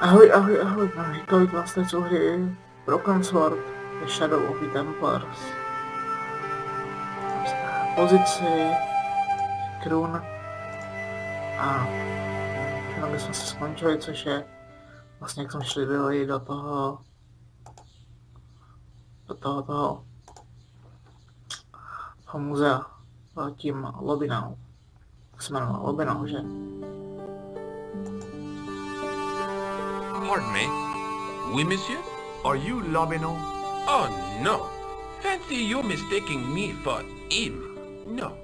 Ahoj, ahoj, ahoj, vítali vlastně z hry Broken Sword, The Shadow of the Templars. Jsme na pozici Krun a jenom bychom se skončili, což je vlastně jak jsme šli vyleji do toho muzea tím Lobinou. Jak se jmenoval Lobinou, že? Pardon me? Oui, monsieur? Are you Lobino? Oh, no. Fancy you mistaking me for him. No.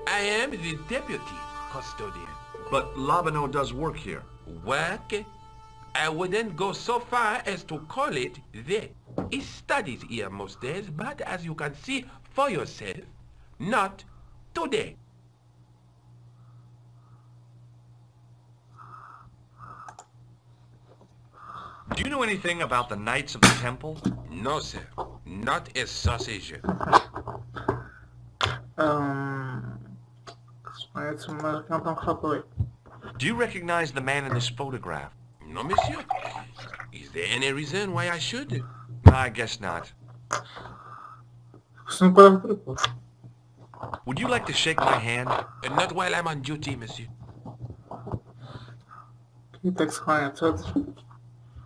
I am the deputy custodian. But Lobino does work here. Work? I wouldn't go so far as to call it that. He studies here most days, but as you can see for yourself, not today. Do you know anything about the Knights of the Temple? No, sir. Not a sausage. Do you recognize the man in this photograph? No, monsieur. Is there any reason why I should? I guess not. Would you like to shake my hand? Not while I'm on duty, monsieur.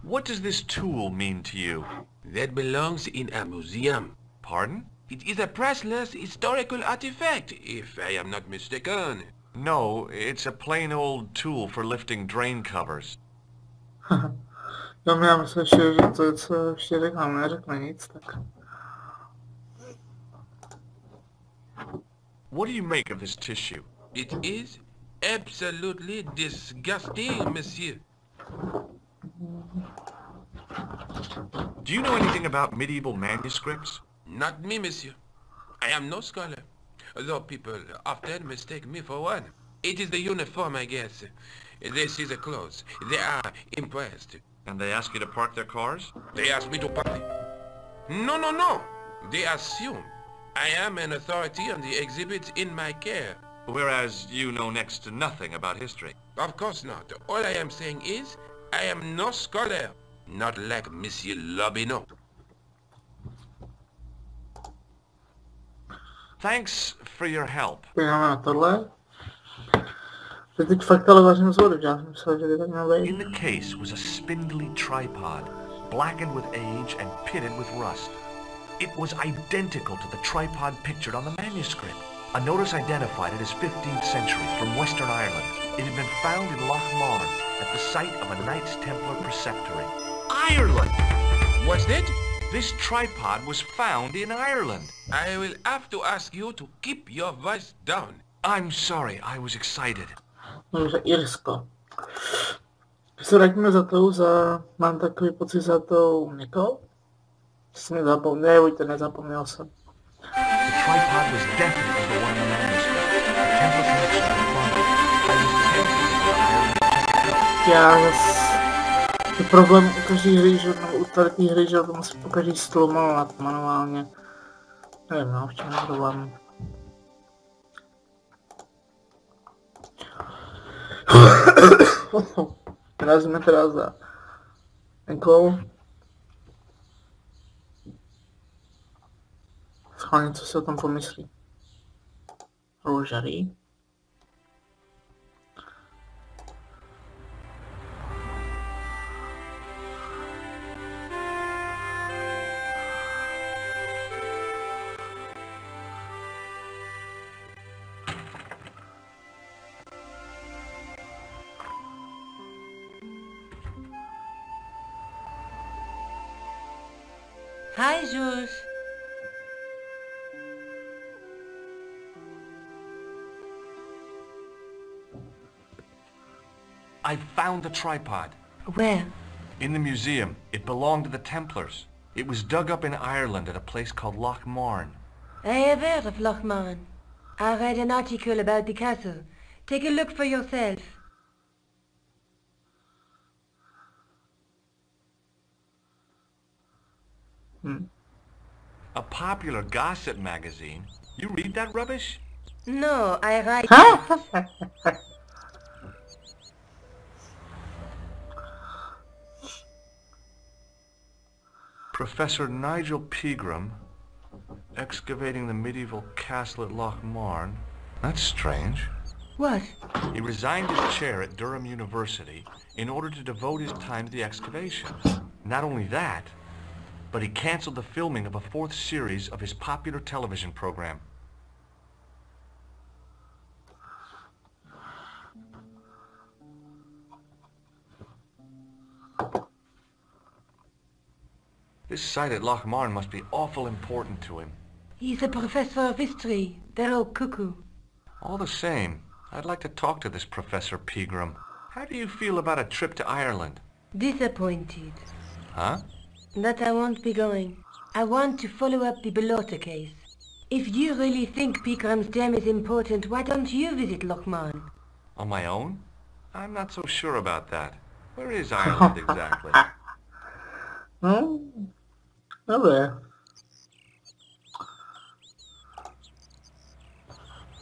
What does this tool mean to you? That belongs in a museum. Pardon? It is a priceless historical artifact, if I am not mistaken. No, it's a plain old tool for lifting drain covers. Já miałem się, że to co się reklamy, nic tak. What do you make of this tissue? It is absolutely disgusting, monsieur. Do you know anything about medieval manuscripts? Not me, monsieur. I am no scholar, though people often mistake me for one. It is the uniform, I guess. They see the clothes. They are impressed. And they ask you to park their cars? They ask me to park. No, no, no. They assume I am an authority on the exhibits in my care. Whereas you know next to nothing about history. Of course not. All I am saying is I am no scholar. Not like Monsieur Lobino. Thanks for your help. Pojďme na tohle. Teď fakt ale vážím zvodu, já jsem myslel, že by tak měl být. In the case was a spindly tripod, blackened with age and pitted with rust. It was identical to the tripod pictured on the manuscript. A notice identified it as 15th century from Western Ireland. It had been found in Loch Marn at the site of a Knights Templar preceptory. Ireland! What's that? This tripod was found in Ireland. I will have to ask you to keep your voice down. I'm sorry, I was excited. Dobře, Irsko. Se vrátíme mám takový pocit za tou Nikou. Jsem nezapomněl jsem. The tripod was definitely the one in the manuscript. The Templar connection confirmed. I was tempted. Je problém u každý hry, že u tady hry, že to musím po každý stlumovat manuálně. Nevím, no, v čem je problém. Vyrazíme teda za Nikou. Schválně, co si o tom pomyslí. Růžarý. Hi, Jules. I found the tripod. Where? In the museum. It belonged to the Templars. It was dug up in Ireland at a place called Loch Marn. I have heard of Loch Marn. I read an article about the castle. Take a look for yourself. A popular gossip magazine? You read that rubbish? No, I write. Professor Nigel Pegram, excavating the medieval castle at Loch Marne. That's strange. What? He resigned his chair at Durham University in order to devote his time to the excavation. Not only that, but he canceled the filming of a 4th series of his popular television program. This site at Loch Marne must be awful important to him. He's a professor of history. They're all cuckoo. All the same, I'd like to talk to this Professor Pegram. How do you feel about a trip to Ireland? Disappointed. Huh? That I won't be going. I want to follow up the Bellotta case. If you really think Pegram's dam is important, why don't you visit Loch Marne? On my own? I'm not so sure about that. Where is Ireland exactly? No? Nowhere.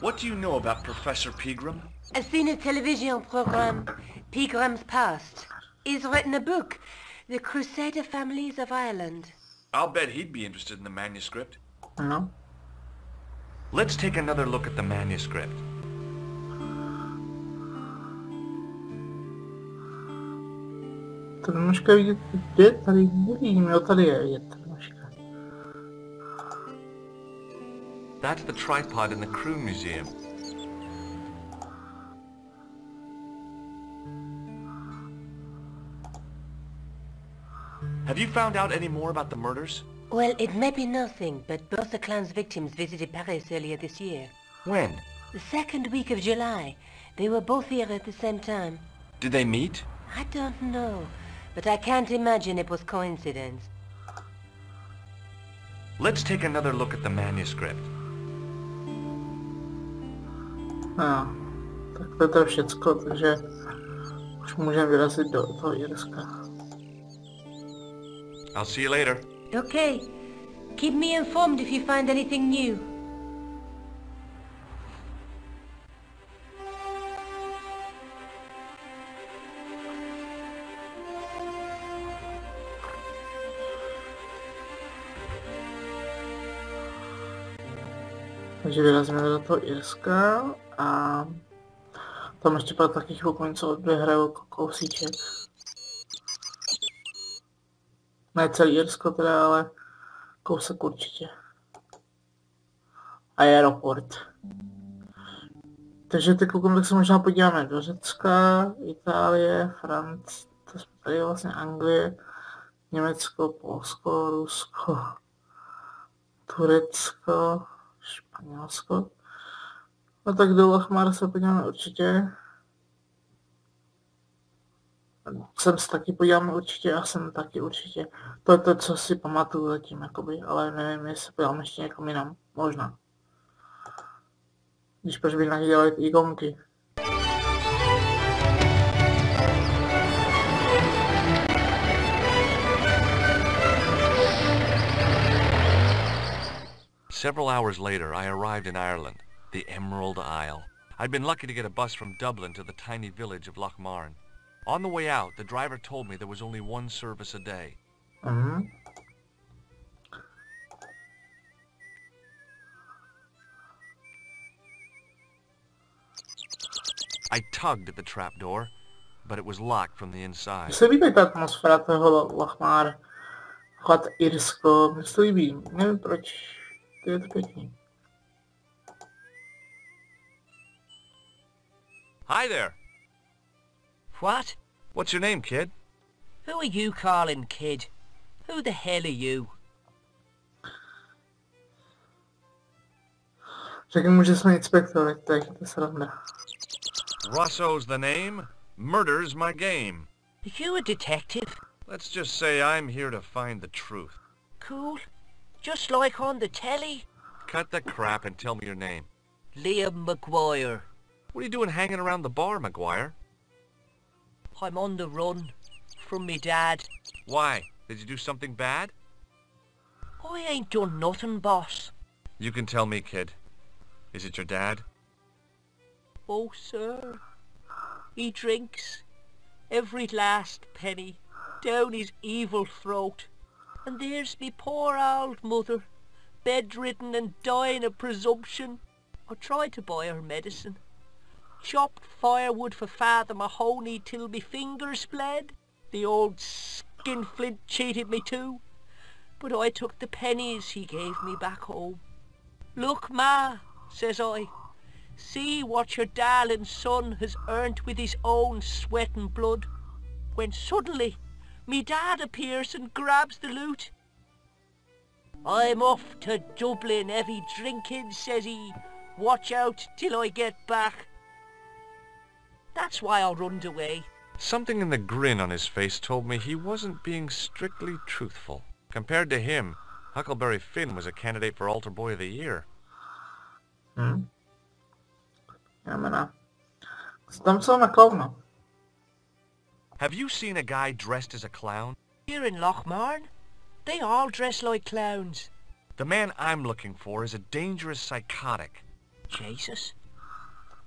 What do you know about Professor Pegram? I've seen a television program, Pegram's Past. He's written a book, The Crusader Families of Ireland. I'll bet he'd be interested in the manuscript. No? Let's take another look at the manuscript. Troszkę vidět, kde tady nevím, jo, tady je troszkę. That's the tripod in the Croon Museum. Have you found out any more about the murders? Well, it may be nothing, but both the clan's victims visited Paris earlier this year. When? The second week of July. They were both here at the same time. Did they meet? I don't know, but I can't imagine it was coincidence. Let's take another look at the manuscript. No, tak to je to všecko, takže už můžeme vyrazit do toho Irska. I'll see you later. Okay. Keep me informed if you find anything new. Takže vyrazíme do toho Irska a tam ještě pro taky chvilku něco odběhraju kousíček. Ne celý Irsko teda, ale kousek určitě. Aeroport. Takže ty koukám, tak se možná podíváme do Řecka, Itálie, Francie, to jsme tady vlastně Anglie, Německo, Polsko, Rusko, Turecko, Španělsko. No tak do Loch Marne se podíváme určitě. Sem se taky podíváme určitě a sem taky určitě. To je to, co si pamatuju zatím, jakoby, ale nevím, jestli se podíváme ještě někam jinam. Možná. Když proč bych nadělal i ikonky. Several hours later, I arrived in Ireland, the Emerald Isle. I'd been lucky to get a bus from Dublin to the tiny village of Loch Marne. On the way out, the driver told me there was only one service a day. I tugged at the trapdoor, but it was locked from the inside. Se líbí ta atmosféra toho Loch Marne, chod Irsko, mně se to líbí, nevím proč, to je to pěkný. Hi there. What? What's your name, kid? Who are you calling kid? Who the hell are you? Řekni mu, že jsme inspektor, tak to sranda. Rosso's the name. Murder's my game. Are you a detective? Let's just say I'm here to find the truth. Cool. Just like on the telly? Cut the crap and tell me your name. Liam McGuire. What are you doing hanging around the bar, McGuire? I'm on the run. From me dad. Why? Did you do something bad? I ain't done nothing, boss. You can tell me, kid. Is it your dad? Oh, sir. He drinks every last penny down his evil throat. And there's me poor old mother, bedridden and dying of presumption. I tried to buy her medicine. Chopped firewood for Father Mahoney till me fingers bled. The old skinflint cheated me too. But I took the pennies he gave me back home. Look, Ma, says I, see what your darling son has earned with his own sweat and blood. When suddenly, me dad appears and grabs the loot. I'm off to Dublin, heavy drinking, says he. Watch out till I get back. That's why I runned away. Something in the grin on his face told me he wasn't being strictly truthful. Compared to him, Huckleberry Finn was a candidate for Altar Boy of the Year. Já menar. Tam jsou na klauna. Have you seen a guy dressed as a clown? Here in Lochmarn, they all dress like clowns. The man I'm looking for is a dangerous psychotic. Jesus.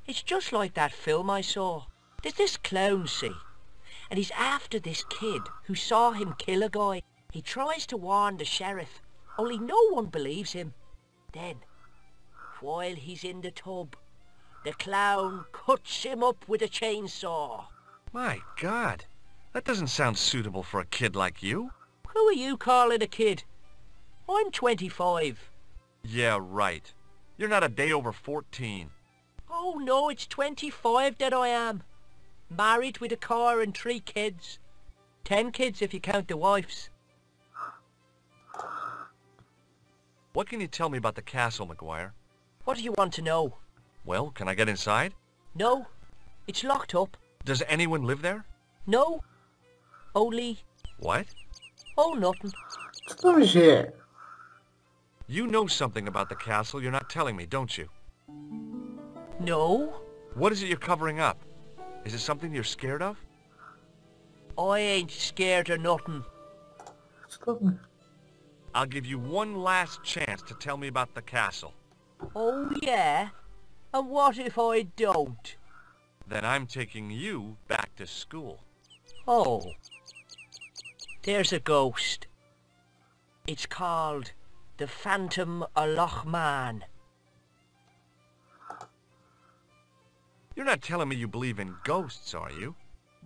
It's just like that film I saw. There's this clown, see? And he's after this kid who saw him kill a guy. He tries to warn the sheriff, only no one believes him. Then, while he's in the tub, the clown cuts him up with a chainsaw. My God, that doesn't sound suitable for a kid like you. Who are you calling a kid? I'm 25. Yeah, right. You're not a day over 14. Oh no, it's 25 that I am. Married with a car and 3 kids. 10 kids if you count the wives. What can you tell me about the castle, McGuire? What do you want to know? Well, can I get inside? No, it's locked up. Does anyone live there? No, only... What? Oh, nothing. Co tam žije? You know something about the castle you're not telling me, don't you? No, What is it you're covering up? Is it something you're scared of? I ain't scared of nothing. Co tam? I'll give you one last chance to tell me about the castle. Oh, yeah? And what if I don't? Then I'm taking you back to school. Oh. There's a ghost. It's called the Phantom of Lochmarn. You're not telling me you believe in ghosts, are you?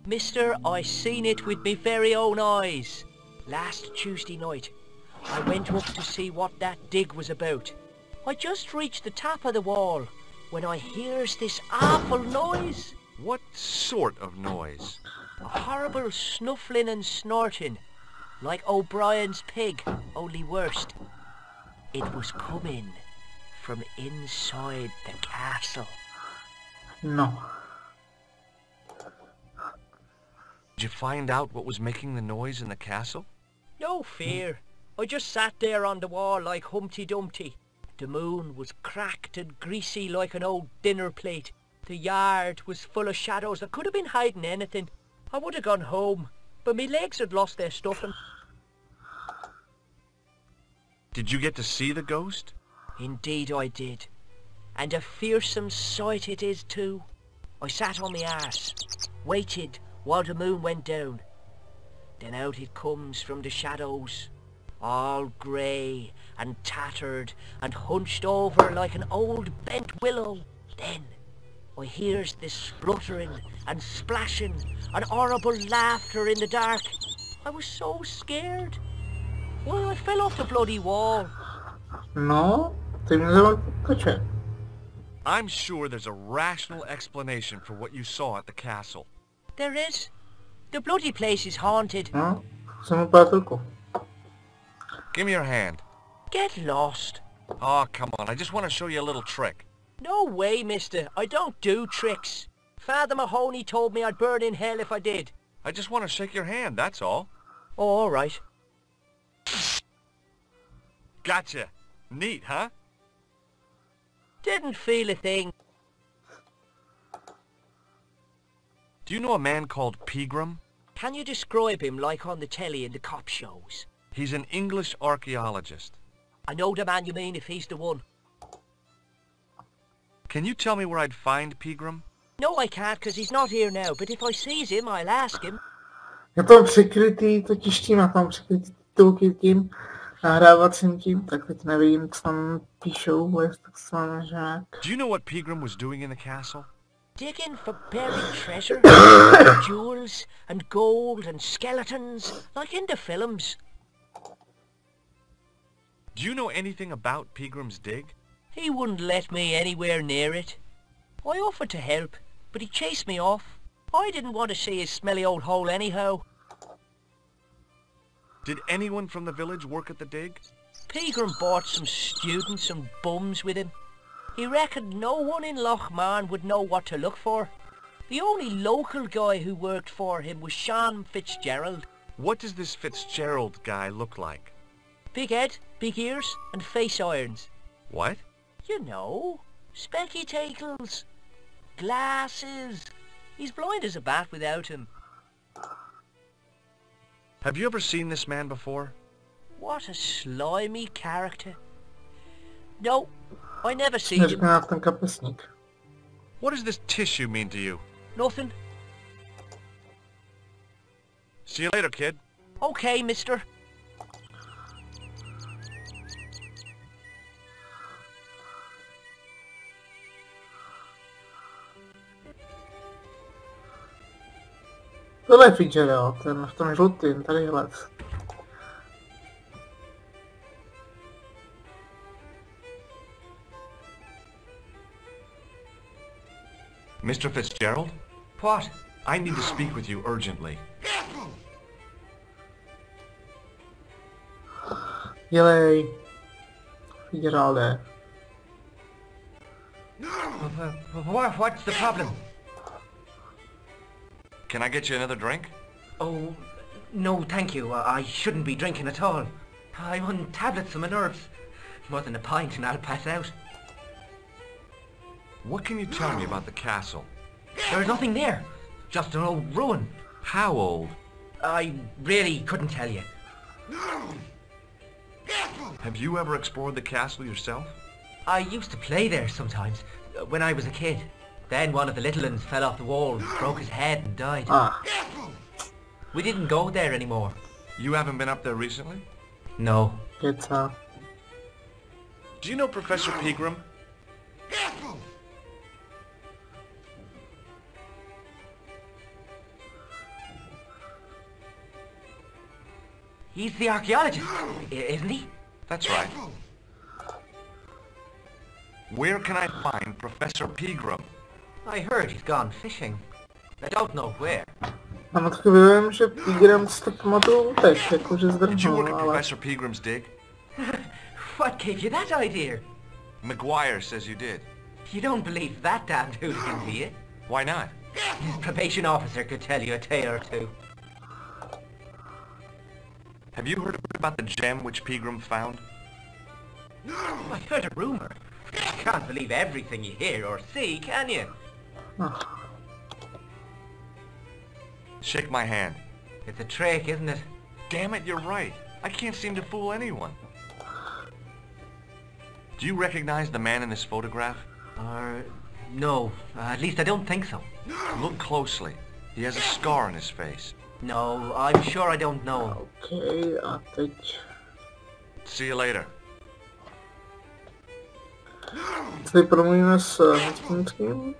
Mister, I seen it with me very own eyes. Last Tuesday night, I went up to see what that dig was about. I just reached the top of the wall when I hears this awful noise. What sort of noise? A horrible snuffling and snorting, like O'Brien's pig, only worse. It was coming from inside the castle. No. Did you find out what was making the noise in the castle? No fear. I just sat there on the wall like Humpty Dumpty. The moon was cracked and greasy like an old dinner plate. The yard was full of shadows that could have been hiding anything. I would have gone home, but my legs had lost their stuffing. Did you get to see the ghost? Indeed I did. And a fearsome sight it is too. I sat on my arse, waited while the moon went down. Then out it comes from the shadows, all grey and tattered and hunched over like an old bent willow. Then I hears this spluttering and splashing and horrible laughter in the dark. I was so scared. Well, I fell off the bloody wall. No, ty mě zakoče. I'm sure there's a rational explanation for what you saw at the castle. There is. The bloody place is haunted. No, jsem opátelku. Give me your hand. Get lost. Oh, come on, I just want to show you a little trick. No way, mister. I don't do tricks. Father Mahoney told me I'd burn in hell if I did. I just want to shake your hand, that's all. Oh, all right. Gotcha. Neat, huh? Didn't feel a thing. Do you know a man called Pegram? Can you describe him like on the telly in the cop shows? He's an English archaeologist. I know the man you mean if he's the one. Can you tell me where I'd find Pegram? No, I can't, because he's not here now, but if I sees him, I'll ask him. Je tam přikrytý, totiž tím, tam přikrytý titulky tím nahrávacím tím, tak teď nevím, co tam píšou, jestli tak se máme nějak. Do you know what Pegram was doing in the castle? Digging for buried treasure, jewels and gold and skeletons, like in the films. Do you know anything about Pegram's dig? He wouldn't let me anywhere near it. I offered to help, but he chased me off. I didn't want to see his smelly old hole anyhow. Did anyone from the village work at the dig? Pegram bought some students and bums with him. He reckoned no one in Lochmarn would know what to look for. The only local guy who worked for him was Sean Fitzgerald. What does this Fitzgerald guy look like? Big head, big ears, and face irons. What? You know, spectacles, glasses. He's blind as a bat without him. Have you ever seen this man before? What a slimy character. No, I never seen him. Neřekne na ten kapesník. What does this tissue mean to you? Nothing. See you later, kid. Okay, mister. Tohle je Fitzgerald, ten v tom žlutým, tady hled. Mr. Fitzgerald? What? I need to speak with you urgently. Dělej. Fitzgeralde. What's the problem? Can I get you another drink? Oh, no thank you. I shouldn't be drinking at all. I'm on tablets for my nerves. More than a pint and I'll pass out. What can you tell me about the castle? There's nothing there. Just an old ruin. How old? I really couldn't tell you. Have you ever explored the castle yourself? I used to play there sometimes, when I was a kid. Then one of the little ones fell off the wall, broke his head and died. Ah. We didn't go there anymore. You haven't been up there recently? No. Keca. Do you know Professor Pegram? He's the archaeologist, isn't he? That's right. Where can I find Professor Pegram? I heard he's gone fishing. I don't know where. Mám taky vím, že Pigram si to pamatuju utek, jakože Did you work zdrhnul, at ale... Professor Pegram's dig? What gave you that idea? McGuire says you did. You don't believe that damned hooligan, do you? Why not? His probation officer could tell you a tale or two. Have you heard about the gem which Pegram found? I heard a rumor. You can't believe everything you hear or see, can you? Shake my hand. It's a trick, isn't it? Damn it, you're right. I can't seem to fool anyone. Do you recognize the man in this photograph? No. At least I don't think so. Look closely. He has a scar on his face. No, I'm sure I don't know. Okay, a teď... See you later. Tady promluvíme s hospodským.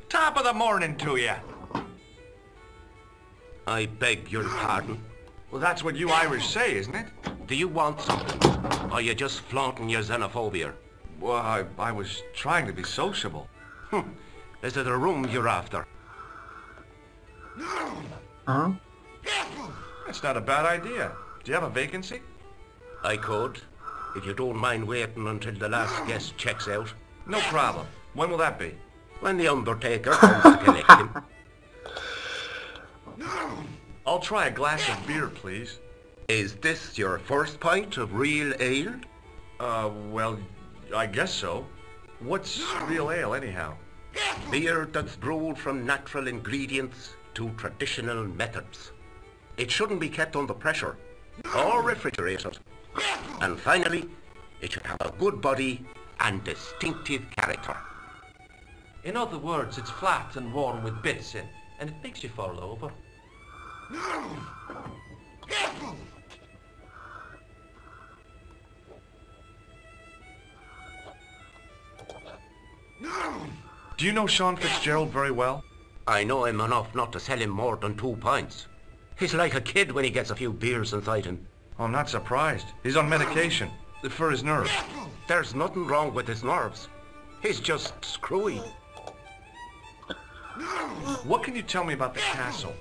Top of the morning to you. I beg your pardon. Well, that's what you Irish say, isn't it? Do you want something? Or are you just flaunting your xenophobia? Well, I was trying to be sociable. Is it a room you're after? Aha. That's not a bad idea. Do you have a vacancy? I could, if you don't mind waiting until the last guest checks out. No problem. When will that be? When the undertaker comes to collect him. I'll try a glass of beer, please. Is this your first pint of real ale? Well, I guess so. What's real ale, anyhow? Beer that's brewed from natural ingredients to traditional methods. It shouldn't be kept under pressure or refrigerated. And finally, it should have a good body and distinctive character. In other words, it's flat and warm with bits in, and it makes you fall over. Do you know Sean Fitzgerald very well? I know him enough not to sell him more than 2 pints. He's like a kid when he gets a few beers inside him. Oh, I'm not surprised. He's on medication for his nerves. There's nothing wrong with his nerves. He's just screwy. What can you tell me about the castle?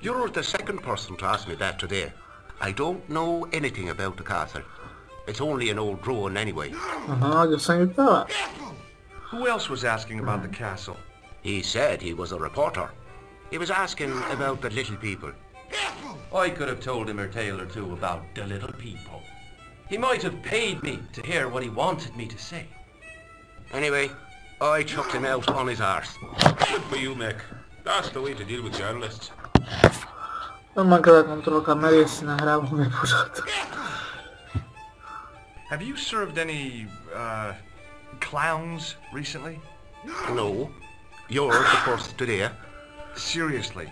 You're the second person to ask me that today. I don't know anything about the castle. It's only an old ruin anyway. Aha, gdzie sam pytała. Who else was asking about the castle? He said he was a reporter. He was asking about the little people. I could have told him a tale or two about the little people. He might have paid me to hear what he wanted me to say. Anyway, I chucked him out on his arse. Good for you, Mick. That's the way to deal with journalists. On ma kada kontrol kamery, jest nagrał mnie porządek. Have you served any, clowns recently? No, you're the first today. Seriously,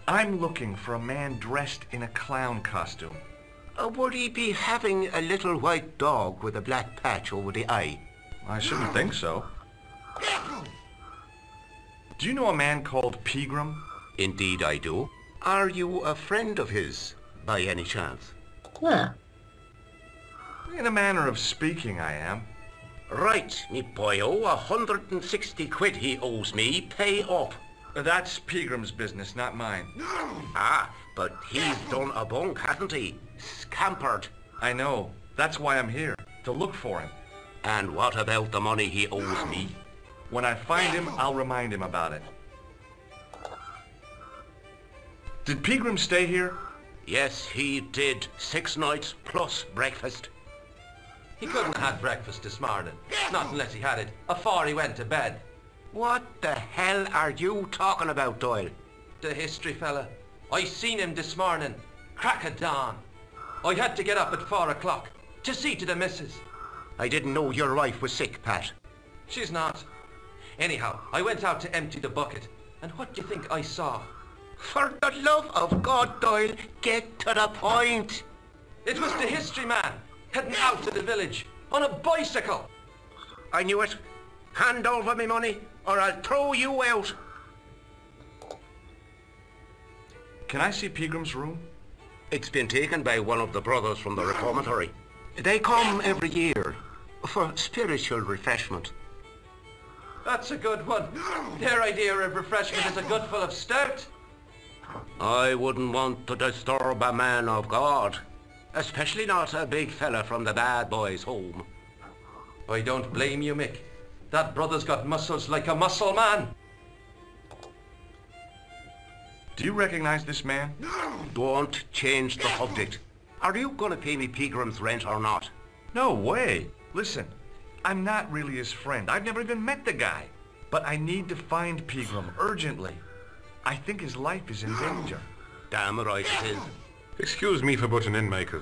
I'm looking for a man dressed in a clown costume. Would he be having a little white dog with a black patch over the eye? I shouldn't think so. Do you know a man called Pegram? Indeed I do. Are you a friend of his, by any chance? Nie. In a manner of speaking, I am. Right, me boyo, 160 quid he owes me, pay up. That's Pegram's business, not mine. Ah, but he's done a bunk, hasn't he? Scampered. I know. That's why I'm here, to look for him. And what about the money he owes me? When I find him, I'll remind him about it. Did Pegram stay here? Yes, he did. 6 nights plus breakfast. He couldn't have had breakfast this morning. Not unless he had it afore he went to bed. What the hell are you talking about, Doyle? The history fella. I seen him this morning. Crack of dawn. I had to get up at 4 o'clock to see to the missus. I didn't know your wife was sick, Pat. She's not. Anyhow, I went out to empty the bucket. And what do you think I saw? For the love of God, Doyle, get to the point. It was the history man, heading out to the village, on a bicycle. I knew it. Hand over me money, or I'll throw you out. Can I see Pegram's room? It's been taken by one of the brothers from the reformatory. They come every year for spiritual refreshment. That's a good one. Their idea of refreshment is a good full of stout. I wouldn't want to disturb a man of God, especially not a big fella from the bad boys' home. I don't blame you, Mick. That brother's got muscles like a muscle man. Do you recognize this man? Don't change the subject. Are you going to pay me Pegram's rent or not? No way. Listen, I'm not really his friend. I've never even met the guy. But I need to find Pegram urgently. I think his life is in danger. Damn right it is. Excuse me for butting in, Michael,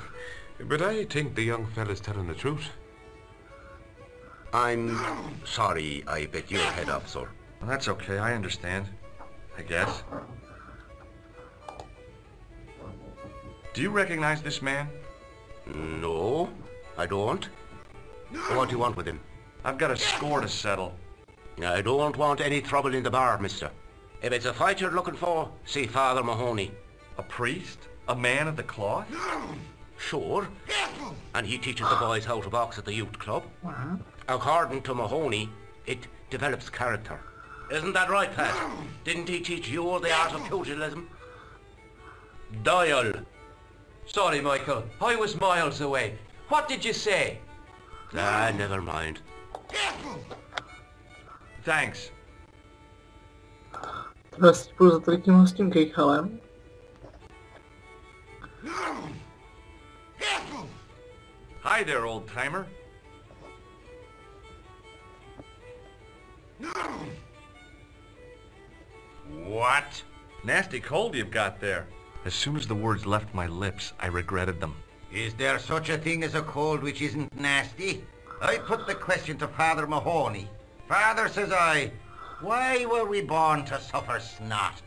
but I think the young fella's telling the truth. I'm sorry I bit your head off, sir. Well, that's okay. I understand. I guess. Do you recognize this man? No, I don't. What do you want with him? I've got a score to settle. I don't want any trouble in the bar, mister. If it's a fight you're looking for, see Father Mahoney. A priest? A man of the cloth? Sure. And he teaches the boys how to box at the youth club. According to Mahoney, it develops character. Isn't that right, Pat? Didn't he teach you the art of pugilism? Doyle. Sorry, Michael. I was miles away. What did you say? Ah, never mind. Thanks. Teraz poza takim mostkiem jechałem. Hi there, old-timer. What? Nasty cold you've got there. As soon as the words left my lips, I regretted them. Is there such a thing as a cold which isn't nasty? I put the question to Father Mahoney. Father, says I, why were we born to suffer snot?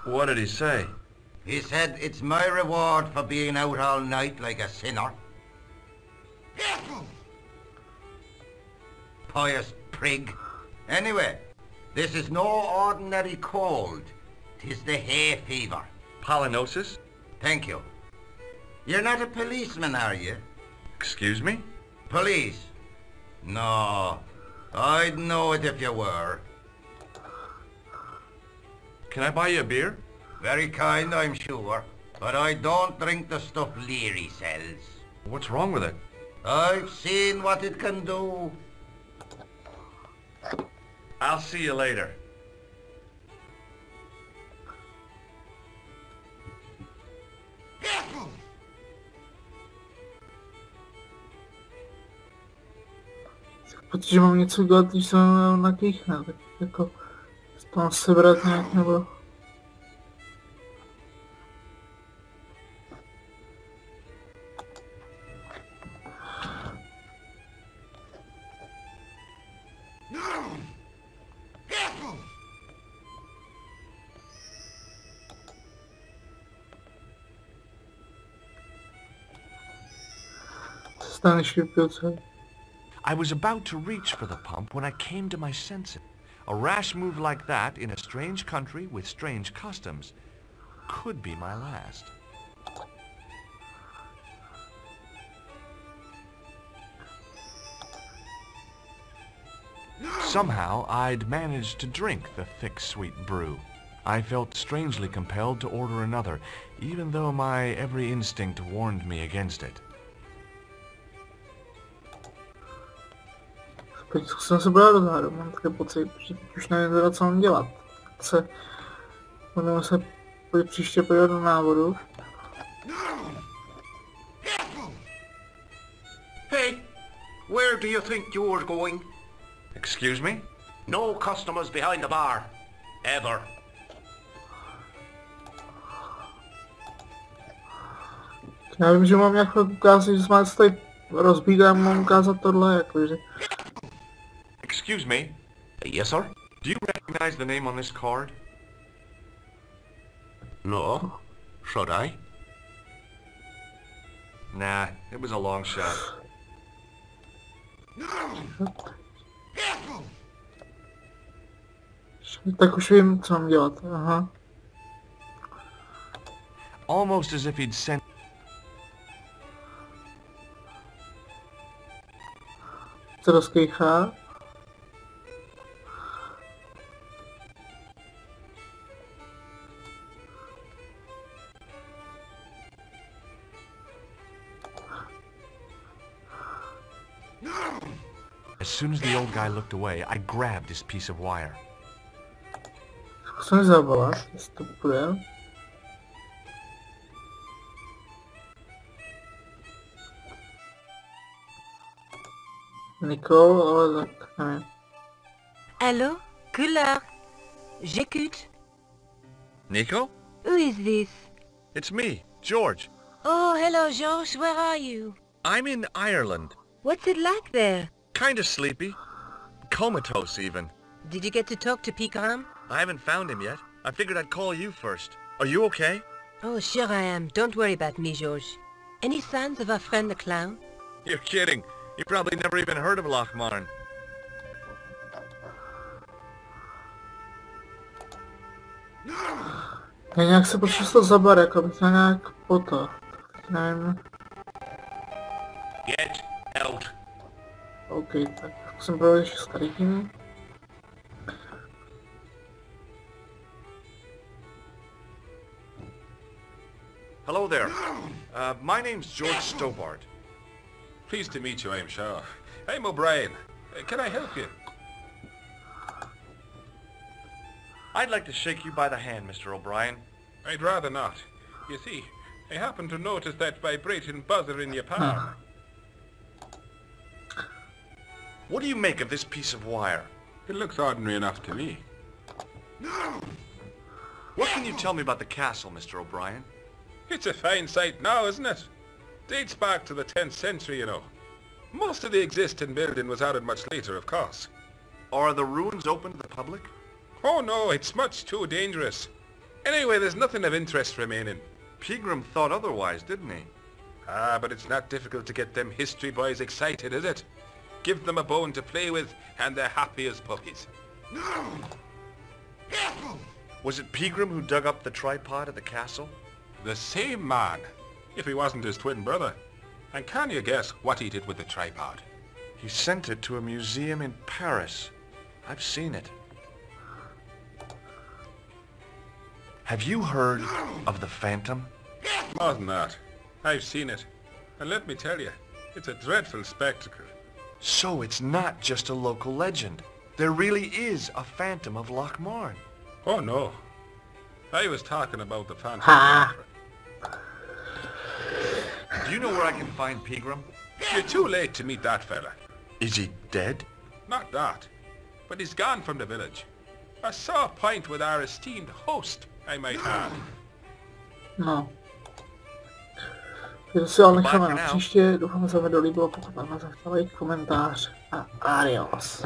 What did he say? He said it's my reward for being out all night like a sinner. Pious prig. Anyway, this is no ordinary cold. 'Tis the hay fever. Pollinosis? Thank you. You're not a policeman, are you? Excuse me? Police? No. I'd know it if you were. Can I buy you a beer? Very kind, I'm sure. But I don't drink the stuff Leary sells. What's wrong with it? I've seen what it can do. I'll see you later. Pocit, že mám něco dělat, když jsem na kýchne, tak jako to mám sebrat nějak nebo... Staneš vypil celý. I was about to reach for the pump when I came to my senses. A rash move like that in a strange country with strange customs could be my last. Somehow, I'd managed to drink the thick, sweet brew. I felt strangely compelled to order another, even though my every instinct warned me against it. Teď zkusím se brát do záru, mám takový pocit, že už nevím teda, co mám dělat. Budeme se příště podívat do návodu. Hey, where do you think you're going? Excuse me? No customers behind the bar. Ever. Já vím, že mám nějak ukázat, že jsme se tady rozbít a mám ukázat tohle, jakože. Excuse me? Yes, sir? Do you recognize the name on this card? No. Should I? Nah, it was a long shot. Tak už vím, co mám dělat, aha. Almost as if he'd sent... Se rozkejchá. As soon as the old guy looked away, I grabbed his piece of wire. Zkusím zavolat, jestli to půjde. Nicole, ale tak nevím. Allô? Couleur? J'écoute. Nico? Who is this? It's me, George. Oh, hello, George. Where are you? I'm in Ireland. What's it like there? Kinda sleepy. Comatose, even. Did you get to talk to Pikram? I haven't found him yet. I figured I'd call you first. Are you okay? Oh, sure I am. Don't worry about me, George. Any signs of our friend the clown? You're kidding. You probably never even heard of Lochmarn. Já nějak se potřebuji zabar, jako bych to nějak potom. Nevím. Get out. OK, tak zkusím prověřit ještě s tady tím. Hello there. My name's George Stobart. Pleased to meet you, I'm sure. I'm O'Brien. Can I help you? I'd like to shake you by the hand, Mr. O'Brien. I'd rather not. You see, I happened to notice that vibrating buzzer in your palm. What do you make of this piece of wire? It looks ordinary enough to me. What can you tell me about the castle, Mr. O'Brien? It's a fine sight now, isn't it? Dates back to the 10th century, you know. Most of the existing building was added much later, of course. Are the ruins open to the public? Oh no, it's much too dangerous. Anyway, there's nothing of interest remaining. Pegram thought otherwise, didn't he? Ah, but it's not difficult to get them history boys excited, is it? Give them a bone to play with, and they're happy as puppies. Was it Pegram who dug up the tripod at the castle? The same man, if he wasn't his twin brother. And can you guess what he did with the tripod? He sent it to a museum in Paris. I've seen it. Have you heard of the Phantom? More than that. I've seen it. And let me tell you, it's a dreadful spectacle. So it's not just a local legend. There really is a Phantom of Lochmarn. Oh no. I was talking about the Phantom. Ha! Do you know where I can find Pegram? You're too late to meet that fella. Is he dead? Not that. But he's gone from the village. A sore point with our esteemed host, I might add. No. Takže se ale necháme Bye na for now. příště. Doufám, že se vám to líbilo. Pokud vám se chtěl komentář a adios.